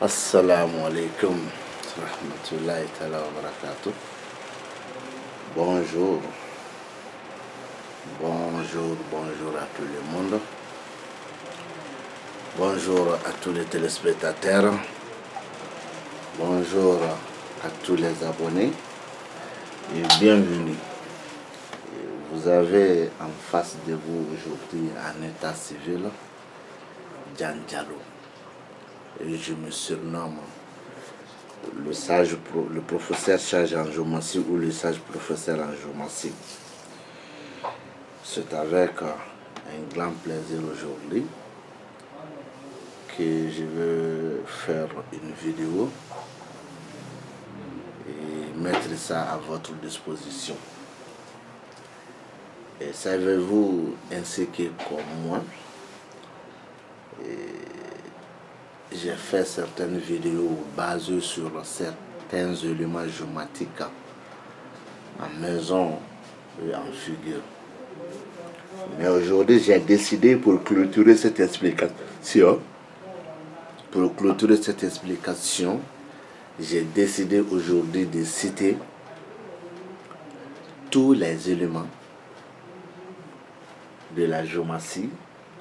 Assalamu alaikum rahmatullahi ta'ala wa barakatuh. Bonjour. Bonjour à tout le monde. Bonjour à tous les téléspectateurs. Bonjour à tous les abonnés. Et bienvenue. Vous avez en face de vous aujourd'hui un état civil, Jan Diallo. Et je me surnomme le professeur sage en géomancie ou le sage professeur en géomancie. C'est avec un grand plaisir aujourd'hui que je veux faire une vidéo et mettre ça à votre disposition. Et savez-vous, ainsi que comme moi, j'ai fait certaines vidéos basées sur certains éléments géomatiques en maison et en figure. Mais aujourd'hui, j'ai décidé pour clôturer cette explication, j'ai décidé aujourd'hui de citer tous les éléments de la géomancie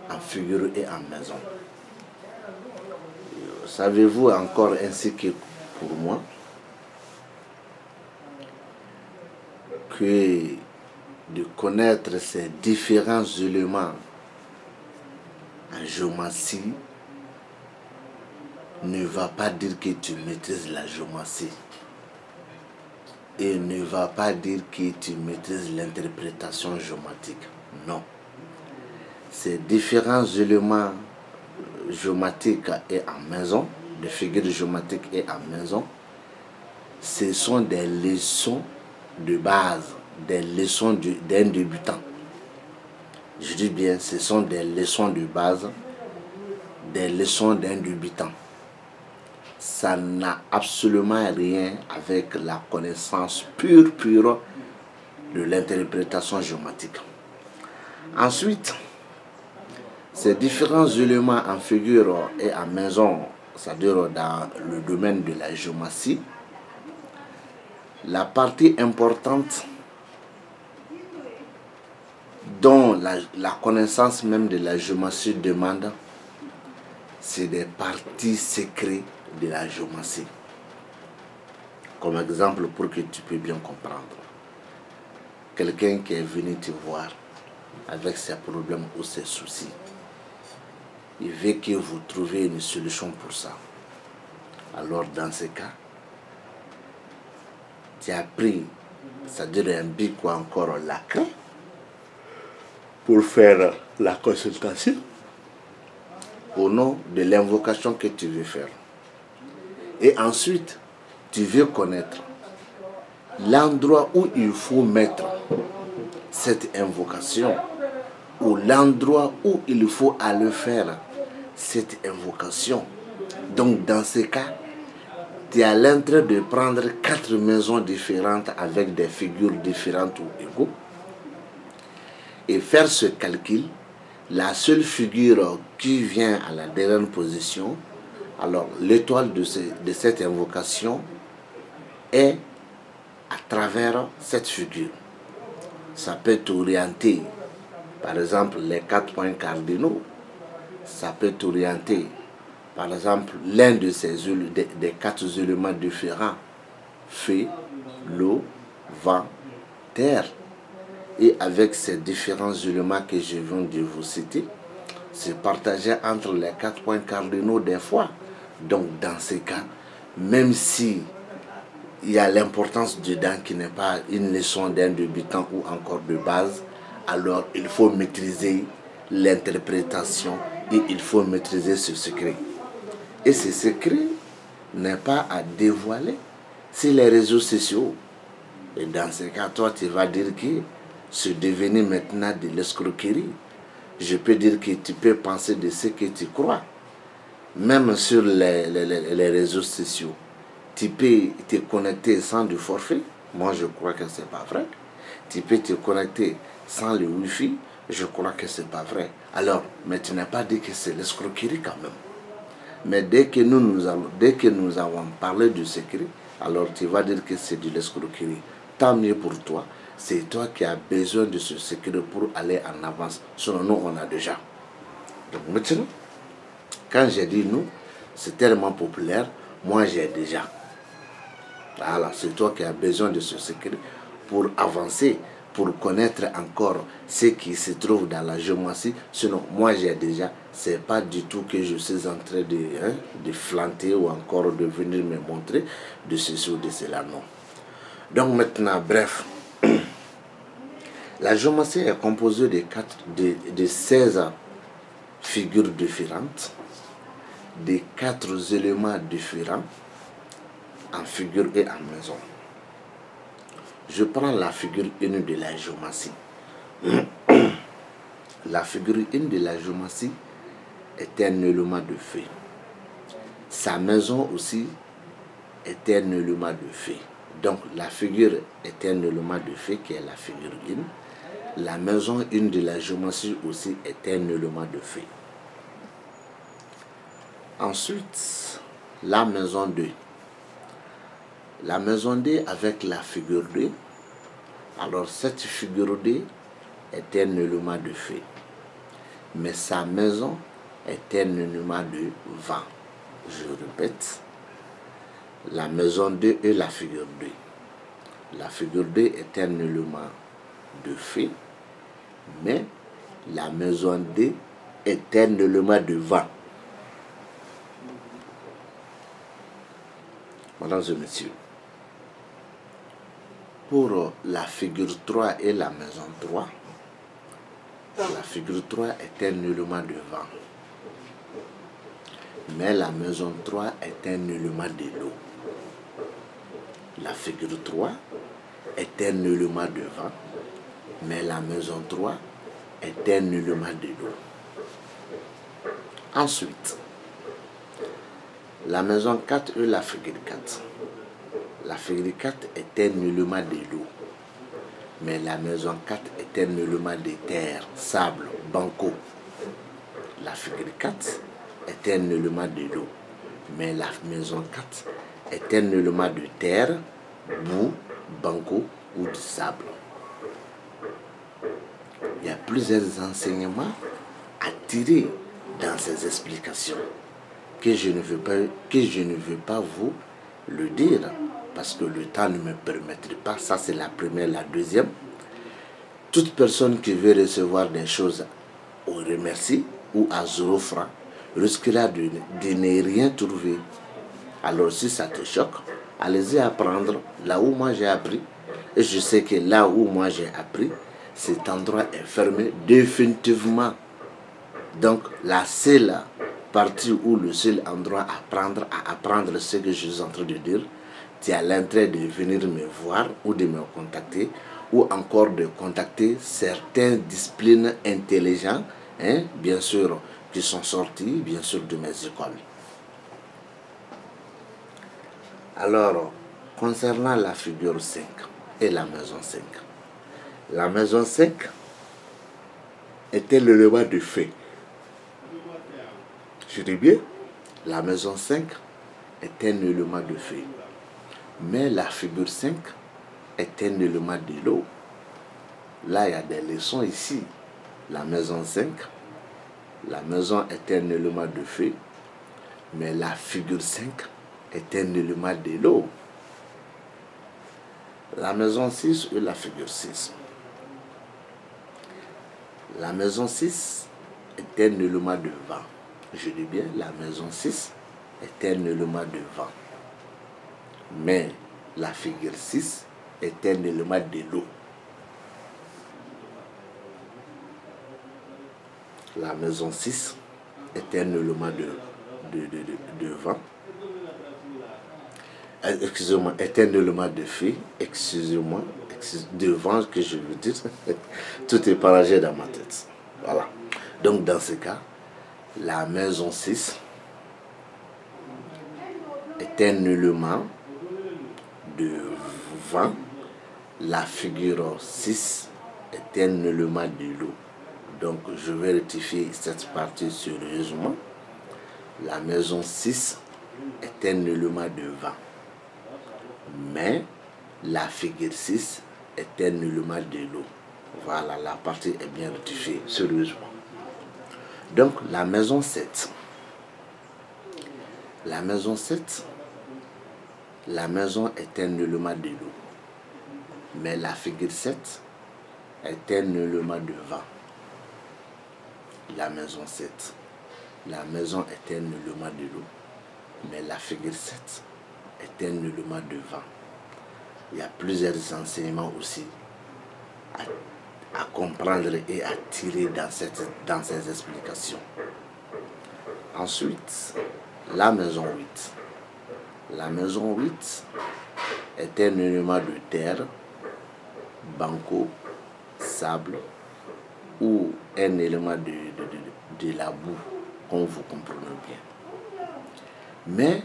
en figure et en maison. Savez-vous encore ainsi que pour moi que de connaître ces différents éléments en géomancie ne va pas dire que tu maîtrises la géomancie et ne va pas dire que tu maîtrises l'interprétation géomatique. Non. Ces différents éléments géomatique et en maison, de figures géomatiques et en maison, ce sont des leçons de base, des leçons d'un débutant. Je dis bien, ce sont des leçons de base, des leçons d'un débutant. Ça n'a absolument rien avec la connaissance pure de l'interprétation géomatique. Ensuite, ces différents éléments en figure et en maison, c'est-à-dire dans le domaine de la géomancie, la partie importante dont la connaissance même de la géomancie demande, c'est des parties secrètes de la géomancie. Comme exemple pour que tu puisses bien comprendre. Quelqu'un qui est venu te voir avec ses problèmes ou ses soucis, il veut que vous trouviez une solution pour ça. Alors dans ce cas, tu as pris, c'est-à-dire un bic ou encore la craie, pour faire la consultation au nom de l'invocation que tu veux faire. Et ensuite, tu veux connaître l'endroit où il faut mettre cette invocation, ou l'endroit où il faut aller faire cette invocation. Donc dans ce cas, tu es à l'entrée de prendre 4 maisons différentes avec des figures différentes ou égaux et faire ce calcul. La seule figure qui vient à la dernière position, alors l'étoile de cette invocation est à travers cette figure. Ça peut t'orienter. Par exemple, les 4 points cardinaux, ça peut t'orienter. Par exemple, l'un de ces des 4 éléments différents, feu, l'eau, vent, terre. Et avec ces différents éléments que je viens de vous citer, c'est partagé entre les 4 points cardinaux des fois. Donc, dans ces cas, même si il y a l'importance dedans qui n'est pas une leçon d'un débutant ou encore de base, alors il faut maîtriser l'interprétation et il faut maîtriser ce secret. Et ce secret n'est pas à dévoiler sur les réseaux sociaux. Et dans ce cas, toi, tu vas dire que c'est devenu maintenant de l'escroquerie. Je peux dire que tu peux penser de ce que tu crois. Même sur les réseaux sociaux, tu peux te connecter sans du forfait. Moi, je crois que ce n'est pas vrai. Tu peux te connecter sans le Wi-Fi. Je crois que ce n'est pas vrai. Alors, mais tu n'as pas dit que c'est l'escroquerie quand même. Mais dès que nous avons parlé du secret, alors tu vas dire que c'est de l'escroquerie. Tant mieux pour toi. C'est toi qui as besoin de ce secret pour aller en avance. Sinon, nous, on a déjà. Donc maintenant, quand j'ai dit nous, c'est tellement populaire, moi j'ai déjà. Voilà, c'est toi qui as besoin de ce secret pour avancer, pour connaître encore ce qui se trouve dans la géomancie. Sinon, moi j'ai déjà, c'est pas du tout que je suis en train de flanter ou encore de venir me montrer de ceci ou de cela, non. Donc maintenant, bref, la géomancie est composée de 16 figures différentes, de 4 éléments différents, en figure et en maison. Je prends la figure 1 de la géomancie. La figure 1 de la géomancie est un élément de feu. Sa maison aussi est un élément de feu. Donc la figure est un élément de feu qui est la figure 1. La maison 1 de la géomancie aussi est un élément de feu. Ensuite, la maison 2. La maison 2 avec la figure 2. Alors cette figure 2 est un élément de feu. Mais sa maison est un élément de vent. Je répète, la maison 2 et la figure 2. La figure 2 est un élément de feu, mais la maison 2 est un élément de vent. Mesdames et messieurs, pour la figure 3 et la maison 3, la figure 3 est un élément de vent. Mais la maison 3 est un élément de l'eau. La figure 3 est un élément de vent. Mais la maison 3 est un élément de l'eau. Ensuite, la maison 4 et la figure 4. La figure 4 est un élément de l'eau. Mais la maison 4 est un élément de terre, sable, banco. La figure 4 est un élément de l'eau. Mais la maison 4 est un élément de terre, boue, banco ou de sable. Il y a plusieurs enseignements à tirer dans ces explications que je ne veux pas vous le dire parce que le temps ne me permettrait pas. Ça, c'est la première. La deuxième, toute personne qui veut recevoir des choses au remercie ou à 0 francs risquera de ne rien trouver. Alors, si ça te choque, allez-y apprendre là où moi j'ai appris. Et je sais que là où moi j'ai appris, cet endroit est fermé définitivement. Donc, la seule partie ou le seul endroit à apprendre ce que je suis en train de dire, tu as l'intérêt de venir me voir ou de me contacter ou encore de contacter certaines disciplines intelligentes, bien sûr, qui sont sorties, bien sûr, de mes écoles. Alors, concernant la figure 5 et la maison 5, la maison 5 était l'élément de feu. Je dis bien, la maison 5 est un élément de feu. Mais la figure 5 est un élément de l'eau. Là, il y a des leçons ici. La maison 5, la maison est un élément de feu. Mais la figure 5 est un élément de l'eau. La maison 6 et la figure 6. La maison 6 est un élément de vent. Je dis bien, la maison 6 est un élément de vent. Mais la figure 6 est un élément de l'eau. La maison 6 est un élément de vent. Excusez-moi, est un élément de feu. Excusez-moi, de vent que je veux dire. Tout est partagé dans ma tête. Voilà. Donc dans ce cas, la maison 6 est un élément de vent. La figure 6 est un élément de l'eau. Donc je vais rectifier cette partie sérieusement. La maison 6 est un élément de vent. Mais la figure 6 est un élément de l'eau. Voilà, la partie est bien rectifiée, sérieusement. Donc, la maison 7. La maison 7, la maison est un élément de l'eau. Mais la figure 7 est un élément de vent. La maison 7. La maison est un élément de l'eau. Mais la figure 7 est un élément de vent. Il y a plusieurs enseignements aussi à comprendre et à tirer dans ces explications. Ensuite, la maison 8. La maison 8 est un élément de terre, banco, sable ou un élément de la boue, comme vous comprenez bien. Mais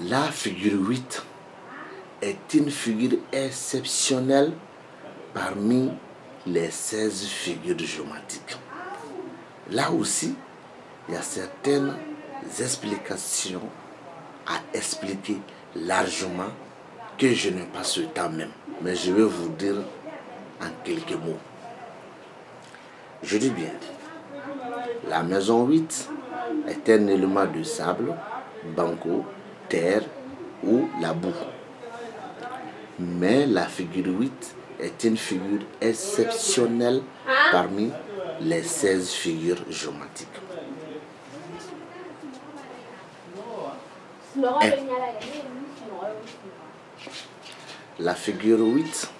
la figure 8 est une figure exceptionnelle parmi les 16 figures géométriques. Là aussi, il y a certaines explications à expliquer largement que je n'ai pas ce temps même. Mais je vais vous dire en quelques mots. Je dis bien, la maison 8 est un élément de sable, banco, terre ou la boue. Mais la figure 8 est une figure exceptionnelle parmi les 16 figures géométriques. La figure 8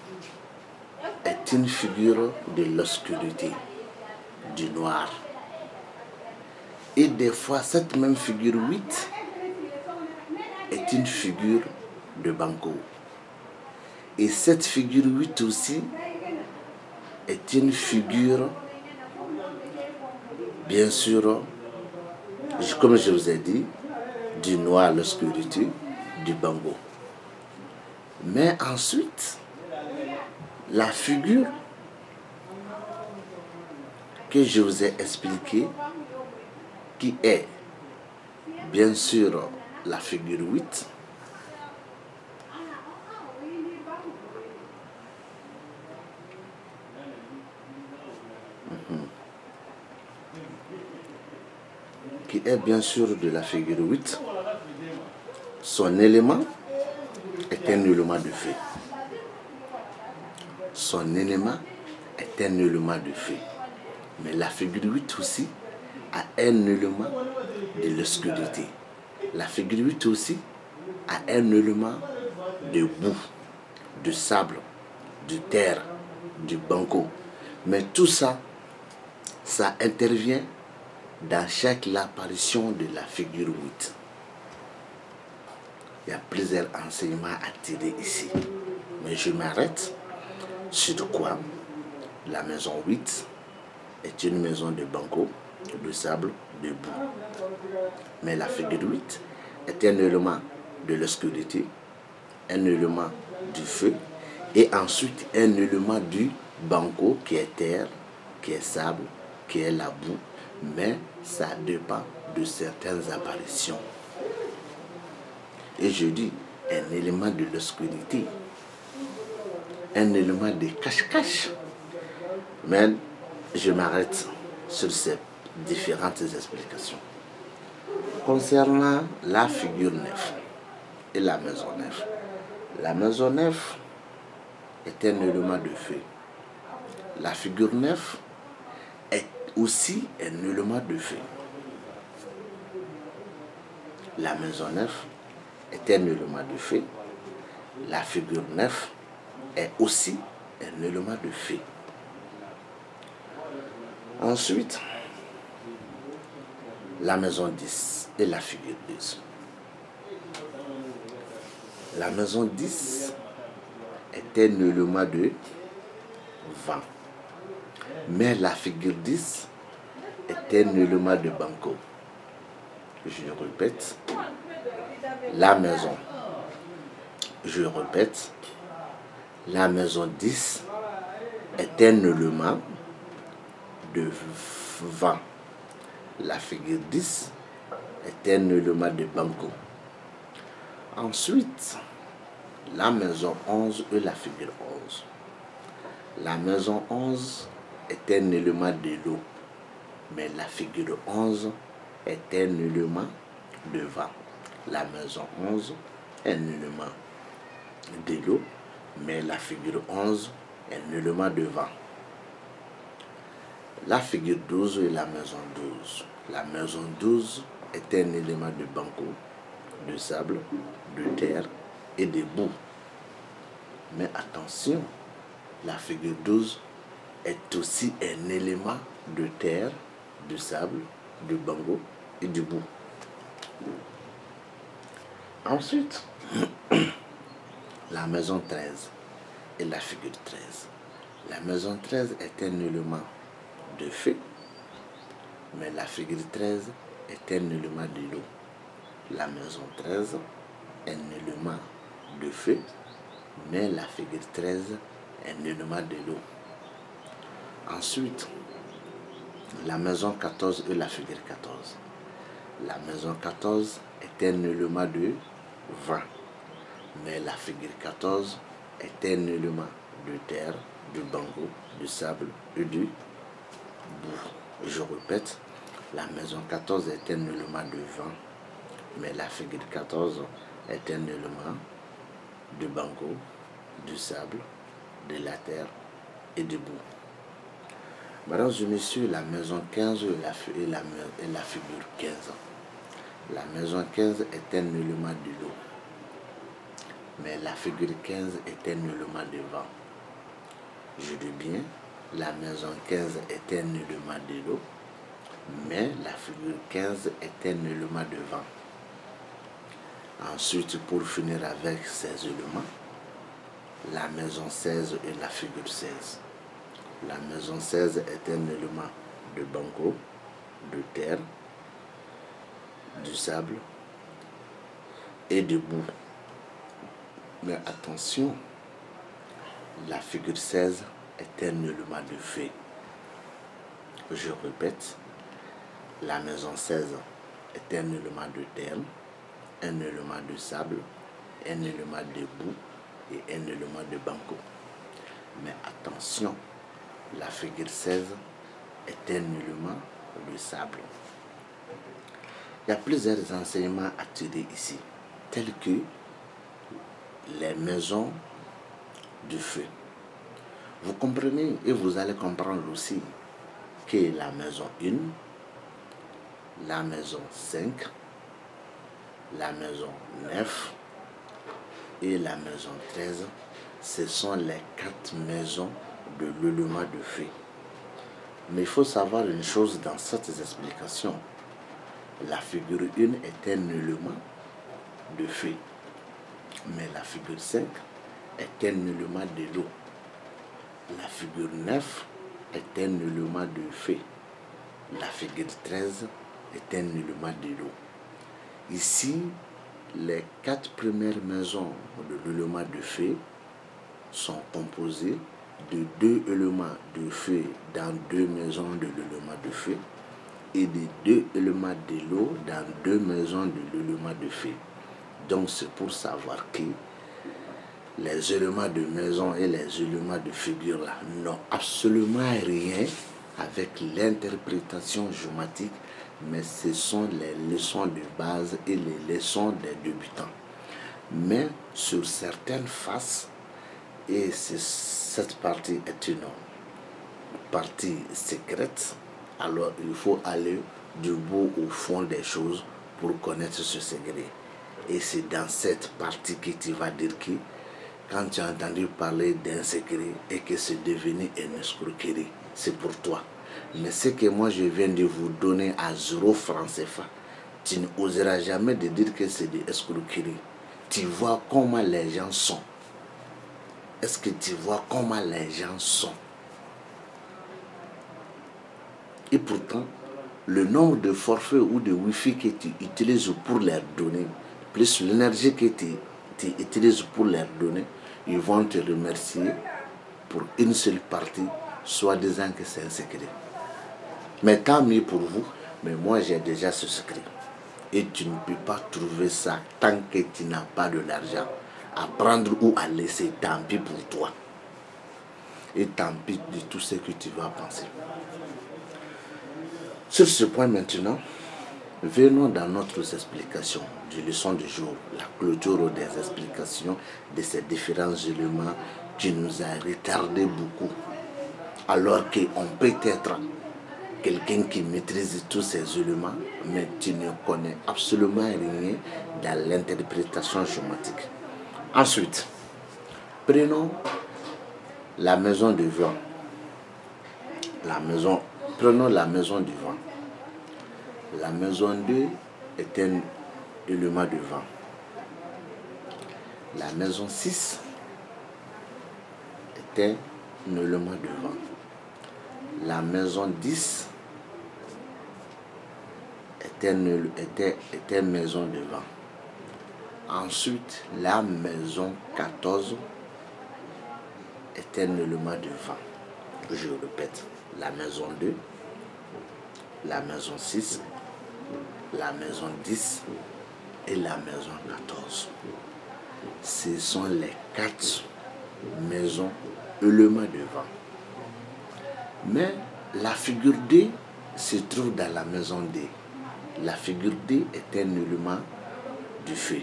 est une figure de l'obscurité, du noir. Et des fois, cette même figure 8 est une figure de banco. Et cette figure 8 aussi est une figure, bien sûr, comme je vous ai dit, du noir, l'obscurité, du banco. Mais ensuite, la figure que je vous ai expliquée, qui est bien sûr la figure 8, qui est bien sûr de la figure 8, son élément est un élément de feu. Son élément est un élément de feu. Mais la figure 8 aussi a un élément de l'obscurité. La figure 8 aussi a un élément de boue, de sable, de terre, du banco. Mais tout ça, ça intervient dans chaque apparition de la figure 8. Il y a plusieurs enseignements à tirer ici. Mais je m'arrête sur quoi la maison 8 est une maison de banco, de sable, de boue. Mais la figure 8 est un élément de l'obscurité, un élément du feu et ensuite un élément du banco qui est terre, qui est sable, qui est la boue. Mais ça dépend de certaines apparitions. Et je dis un élément de l'obscurité, un élément de cache-cache. Mais je m'arrête sur ces différentes explications. Concernant la figure 9 et la maison 9. La maison 9 est un élément de feu. La figure 9 est aussi un élément de feu. La maison 9 est un élément de feu. La figure 9 est aussi un élément de feu. Ensuite, la maison 10 et la figure 10. La maison 10 est un élément de vent. Mais la figure 10 est un élément de banco. Je répète, la maison, je répète, la maison 10 est un élément de vent. La figure 10 est un élément de Banco. Ensuite, la maison 11 et la figure 11. La maison 11 est un élément de l'eau, mais la figure 11 est un élément de vent. La maison 11 est un élément de l'eau, mais la figure 11 est un élément de vent. La figure 12 est la maison 12. La maison 12 est un élément de Banco, de sable, de terre et de boue. Mais attention, la figure 12 est aussi un élément de terre, de sable, de Banco et de boue. Ensuite, la maison 13 et la figure 13. La maison 13 est un élément de feu, mais la figure 13 est un élément de l'eau. La maison 13 est un élément de feu, mais la figure 13 est un élément de l'eau. Ensuite, la maison 14 et la figure 14. La maison 14 est un élément de vent, mais la figure 14 est un élément de terre, de Banco, de sable et de boue. Je répète, la maison 14 est un élément de vent, mais la figure 14 est un élément de Banco, du sable, de la terre et de boue. Mesdames et messieurs, la maison 15 et la figure 15. La maison 15 est un élément de l'eau, mais la figure 15 est un élément de vent. Je dis bien, la maison 15 est un élément de l'eau, mais la figure 15 est un élément de vent. Ensuite, pour finir avec ces éléments, la maison 16 et la figure 16. La maison 16 est un élément de Banco, de terre, du sable et de boue. Mais attention, la figure 16 est un élément de feu. Je répète, la maison 16 est un élément de terre, un élément de sable, un élément de boue et un élément de Banco. Mais attention, la figure 16 est un élément de sable. Il y a plusieurs enseignements à tirer ici, tels que les maisons du feu. Vous comprenez et vous allez comprendre aussi que la maison 1, la maison 5, la maison 9 et la maison 13, ce sont les 4 maisons de l'élément de feu. Mais il faut savoir une chose dans cette explication. La figure 1 est un élément de feu, mais la figure 5 est un élément de l'eau. La figure 9 est un élément de feu. La figure 13 est un élément de l'eau. Ici, les 4 premières maisons de l'élément de feu sont composées de 2 éléments de feu dans 2 maisons de l'élément de feu et de 2 éléments de l'eau dans 2 maisons de l'élément de feu. Donc c'est pour savoir que les éléments de maison et les éléments de figure là n'ont absolument rien avec l'interprétation géométrique, mais ce sont les leçons de base et les leçons des débutants. Mais sur certaines faces, et cette partie est une partie secrète, alors il faut aller du bout au fond des choses pour connaître ce secret. Et c'est dans cette partie que tu vas dire que quand tu as entendu parler d'un secret et que c'est devenu une escroquerie, c'est pour toi. Mais ce que moi je viens de vous donner à 0 francs CFA, tu n'oseras jamais de dire que c'est des escroqueries. Tu vois comment les gens sont. Est-ce que tu vois comment les gens sont? Et pourtant, le nombre de forfaits ou de Wi-Fi que tu utilises pour leur donner, plus l'énergie que tu utilises pour leur donner, ils vont te remercier pour une seule partie, soi-disant que c'est un secret. Mais tant mieux pour vous, mais moi j'ai déjà ce secret. Et tu ne peux pas trouver ça tant que tu n'as pas de l'argent. À prendre ou à laisser, tant pis pour toi. Et tant pis de tout ce que tu vas penser. Sur ce point maintenant, venons dans notre explication du leçon du jour, la clôture des explications de ces différents éléments qui nous a retardé beaucoup. Alors qu'on peut être quelqu'un qui maîtrise tous ces éléments, mais tu ne connais absolument rien dans l'interprétation géométrique. Ensuite, prenons la maison du vent. Prenons la maison du vent. La maison 2 est un élément de vent. La maison 6 est un élément de vent. La maison 10 est une maison de vent. Ensuite, la maison 14 est un élément de vent. Je répète, la maison 2, la maison 6, la maison 10 et la maison 14. Ce sont les 4 maisons éléments de vent. Mais la figure D se trouve dans la maison D. La figure D est un élément du feu.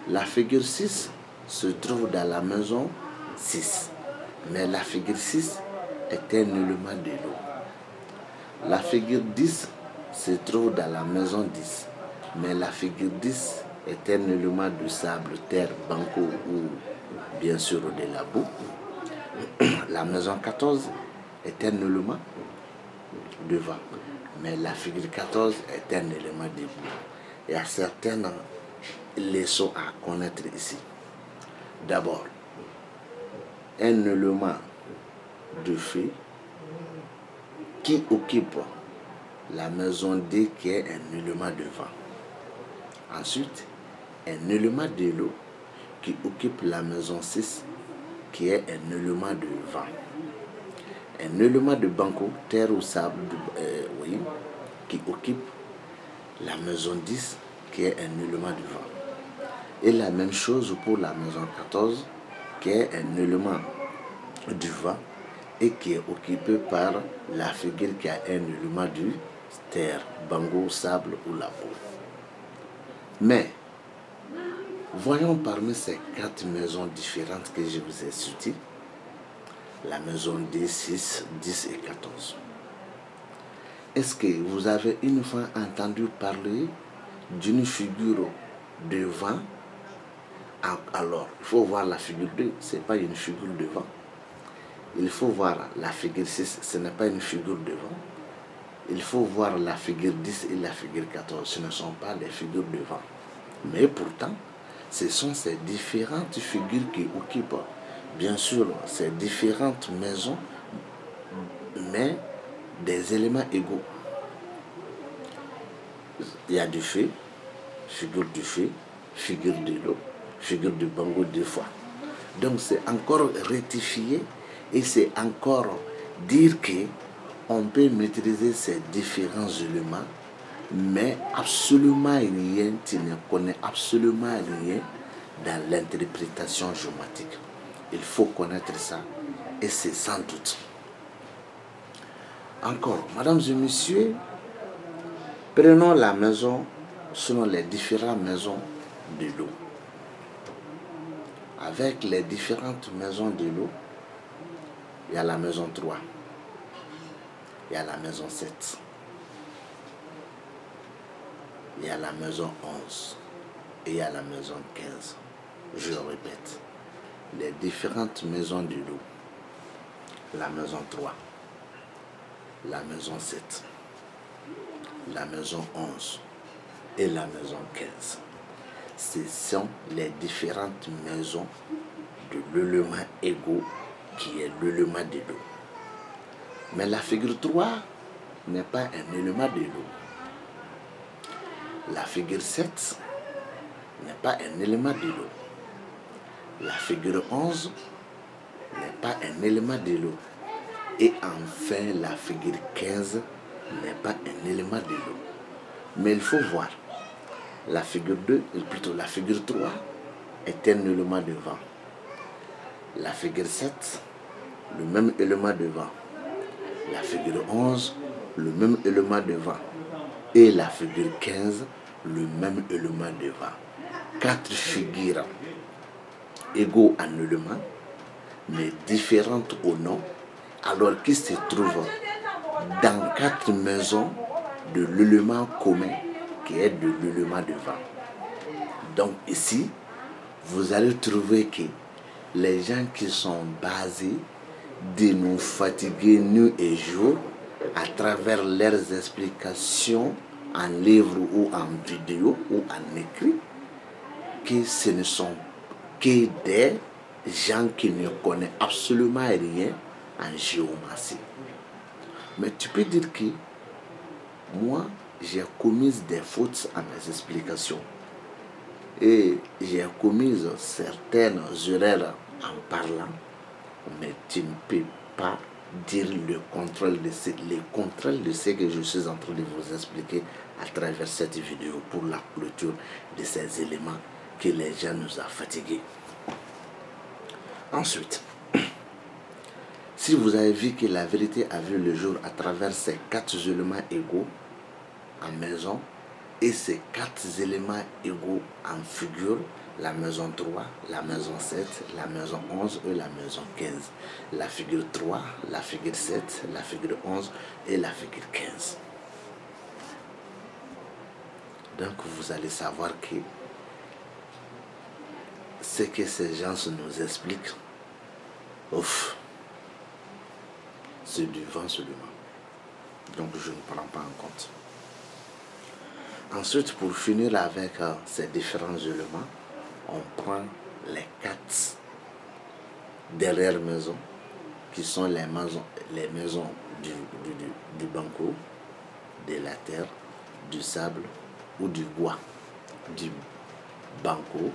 La figure 6 se trouve dans la maison 6. Mais la figure 6 est un élément de l'eau. La figure 10 se trouve dans la maison 10. Mais la figure 10 est un élément de sable, terre, banco ou bien sûr de la boue. La maison 14 est un élément de vent. Mais la figure 14 est un élément de boue. Il y a certaines leçons à connaître ici. D'abord, un élément de feu qui occupe la maison D qui est un élément de vent. Ensuite, un élément de l'eau qui occupe la maison 6 qui est un élément de vent. Un élément de banco, terre ou sable, qui occupe la maison 10 qui est un élément de vent. Et la même chose pour la maison 14 qui est un élément du vent et qui est occupé par la figure qui a un élément du terre, bango, sable ou la boue. Mais, voyons parmi ces 4 maisons différentes que je vous ai citées, la maison D, 6, 10 et 14. Est-ce que vous avez une fois entendu parler d'une figure de vent? Alors, il faut voir la figure 2, ce n'est pas une figure de vent. Il faut voir la figure 6, ce n'est pas une figure de vent. Il faut voir la figure 10 et la figure 14, ce ne sont pas des figures de vent. Mais pourtant, ce sont ces différentes figures qui occupent, bien sûr, ces différentes maisons, mais des éléments égaux. Il y a du feu, figure du feu, figure de l'eau, figure de bango 2 fois. Donc c'est encore rectifier et c'est encore dire que on peut maîtriser ces différents éléments, mais absolument rien, tu ne connais absolument rien dans l'interprétation géométrique. Il faut connaître ça et c'est sans doute. Encore, mesdames et messieurs, prenons la maison selon les différentes maisons de l'eau. Avec les différentes maisons de l'eau, il y a la maison 3, il y a la maison 7, il y a la maison 11 et il y a la maison 15. Je répète, les différentes maisons de l'eau, la maison 3, la maison 7, la maison 11 et la maison 15. Ce sont les différentes maisons de l'élément égaux qui est l'élément de l'eau. Mais la figure 3 n'est pas un élément de l'eau. La figure 7 n'est pas un élément de l'eau. La figure 11 n'est pas un élément de l'eau. Et enfin, la figure 15 n'est pas un élément de l'eau. Mais il faut voir. La figure 2, plutôt la figure 3, est un élément de vent. La figure 7, le même élément de vent. La figure 11, le même élément de vent. Et la figure 15, le même élément de vent. 4 figures égaux en éléments, mais différentes au nom, alors qu'ils se trouvent dans 4 maisons de l'élément commun qui est de l'élément de vent. Donc ici, vous allez trouver que les gens qui sont basés de nous fatiguer nuit et jour à travers leurs explications en livre ou en vidéo ou en écrit, que ce ne sont que des gens qui ne connaissent absolument rien en géomancie. Mais tu peux dire que moi, j'ai commis des fautes à mes explications. Et j'ai commis certaines erreurs en parlant, mais tu ne peux pas dire le contraire de ce que je suis en train de vous expliquer à travers cette vidéo pour la clôture de ces éléments que les gens nous ont fatigués. Ensuite, si vous avez vu que la vérité a vu le jour à travers ces 4 éléments égaux en maison et ces 4 éléments égaux en figure, la maison 3, la maison 7, la maison 11 et la maison 15. La figure 3, la figure 7, la figure 11 et la figure 15. Donc vous allez savoir que ce que ces gens nous expliquent, ouf, c'est du vent seulement. Donc je ne prends pas en compte. Ensuite, pour finir avec ces différents éléments, on prend les 4 derrière maisons, qui sont les maisons du banco, de la terre, du sable ou du bois. Du banco,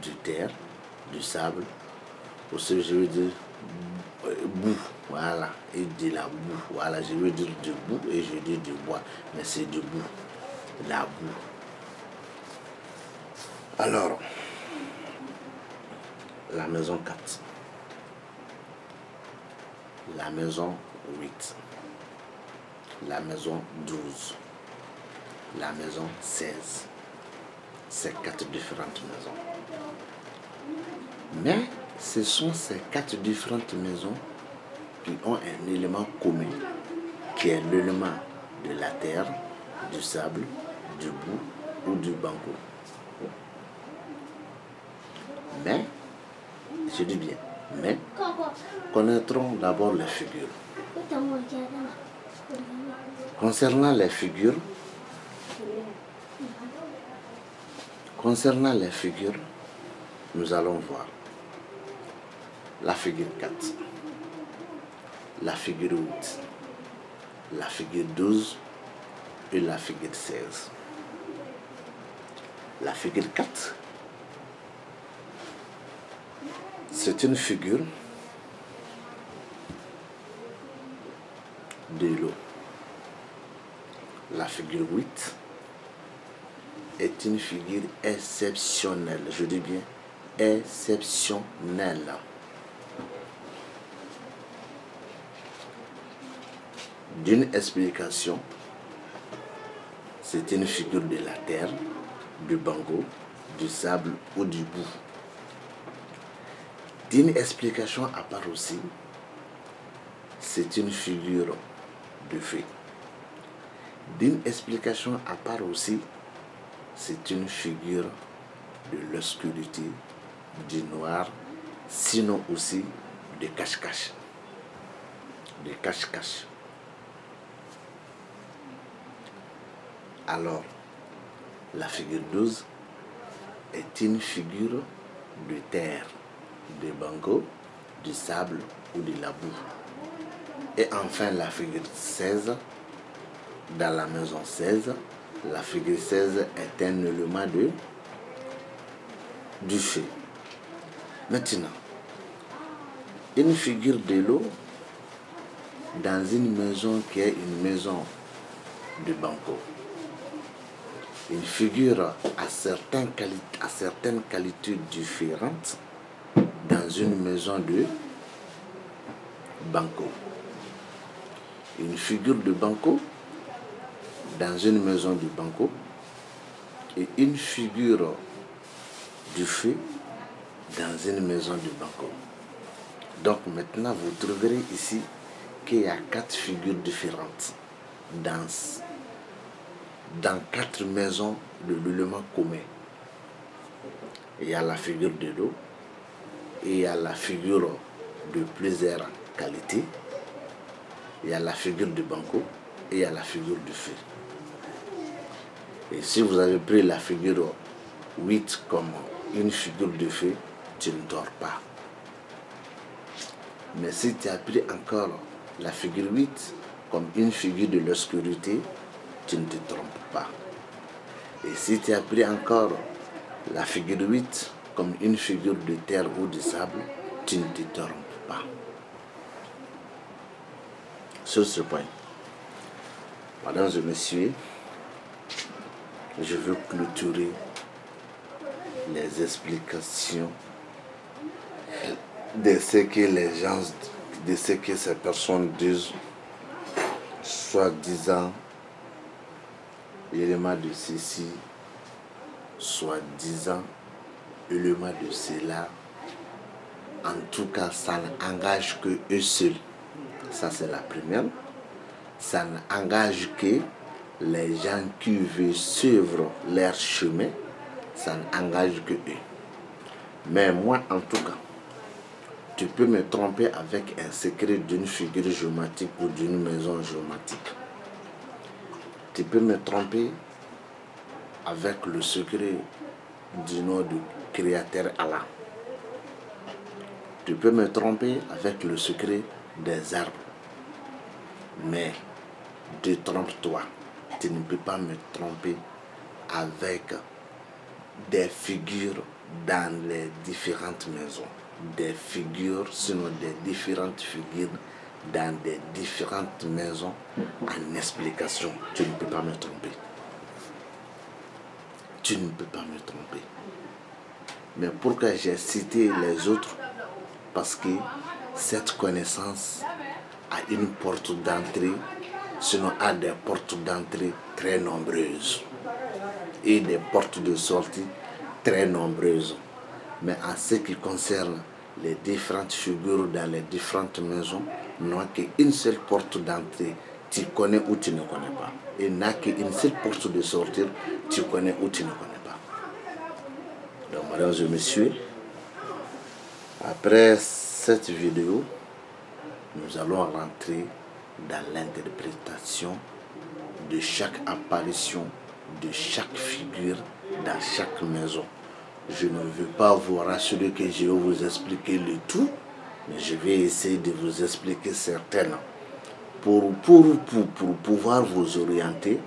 du terre, du sable, ou ce que je veux dire, boue, voilà, et de la boue, voilà, je veux dire du boue et je dis du bois, mais c'est du boue, la boue. Alors, la maison 4, la maison 8, la maison 12, la maison 16, ces 4 différentes maisons. Mais ce sont ces 4 différentes maisons qui ont un élément commun, qui est l'élément de la terre, du sable, du boue ou du banco. Mais, je dis bien, mais, connaîtrons d'abord les figures. Concernant les figures, nous allons voir la figure 4, la figure 8, la figure 12 et la figure 16. La figure 4, c'est une figure de l'eau. La figure 8 est une figure exceptionnelle, je dis bien exceptionnelle. D'une explication, c'est une figure de la terre, du bango, du sable ou du boue. D'une explication à part aussi, c'est une figure de feu. D'une explication à part aussi, c'est une figure de l'obscurité, du noir, sinon aussi de cache-cache. De cache-cache. Alors, la figure 12 est une figure de terre, de bango, du sable ou de la boue. Et enfin, la figure 16, dans la maison 16, la figure 16 est un élément du feu. Maintenant, une figure de l'eau dans une maison qui est une maison de banco. Il figure à certaines qualités différentes dans une maison de banco. Une figure de banco dans une maison de banco et une figure du feu dans une maison de banco. Donc maintenant vous trouverez ici qu'il y a 4 figures différentes dans 4 maisons de l'élément commun. Il y a la figure de l'eau, et il y a la figure de plusieurs qualités, il y a la figure du banco et il y a la figure du feu. Et si vous avez pris la figure 8 comme une figure de feu, tu ne dors pas. Mais si tu as pris encore la figure 8 comme une figure de l'obscurité, tu ne te trompes pas. Et si tu as pris encore la figure 8 comme une figure de terre ou de sable, tu ne te trompes pas. Sur ce point, mesdames et messieurs, je veux clôturer les explications de ce que les gens, de ce que ces personnes disent, soi-disant élément de ceci, soi-disant élément de cela. En tout cas, ça n'engage que eux seuls. Ça, c'est la première. Ça n'engage que les gens qui veulent suivre leur chemin. Ça n'engage que eux. Mais moi, en tout cas, tu peux me tromper avec un secret d'une figure géométrique ou d'une maison géométrique. Tu peux me tromper avec le secret du nom du créateur Allah. Tu peux me tromper avec le secret des arbres. Mais détrompe-toi. Tu ne peux pas me tromper avec des figures dans les différentes maisons. Des figures, sinon des différentes figures dans des différentes maisons en explication. Tu ne peux pas me tromper. Tu ne peux pas me tromper. Mais pourquoi j'ai cité les autres? Parce que cette connaissance a une porte d'entrée, sinon a des portes d'entrée très nombreuses et des portes de sortie très nombreuses. Mais en ce qui concerne les différentes figures dans les différentes maisons, n'a qu'une seule porte d'entrée, tu connais ou tu ne connais pas. Et n'a qu'une seule porte de sortie, tu connais ou tu ne connais pas. Donc, mesdames et messieurs, après cette vidéo, nous allons rentrer dans l'interprétation de chaque apparition, de chaque figure dans chaque maison. Je ne veux pas vous rassurer que je vais vous expliquer le tout, mais je vais essayer de vous expliquer certaines pour pouvoir vous orienter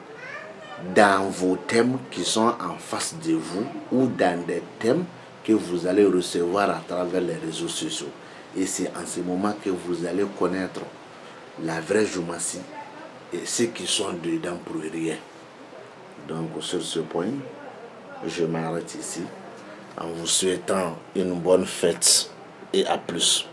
dans vos thèmes qui sont en face de vous ou dans des thèmes que vous allez recevoir à travers les réseaux sociaux. Et c'est en ce moment que vous allez connaître la vraie géométrie et ceux qui sont dedans pour rien. Donc sur ce point, je m'arrête ici en vous souhaitant une bonne fête et à plus.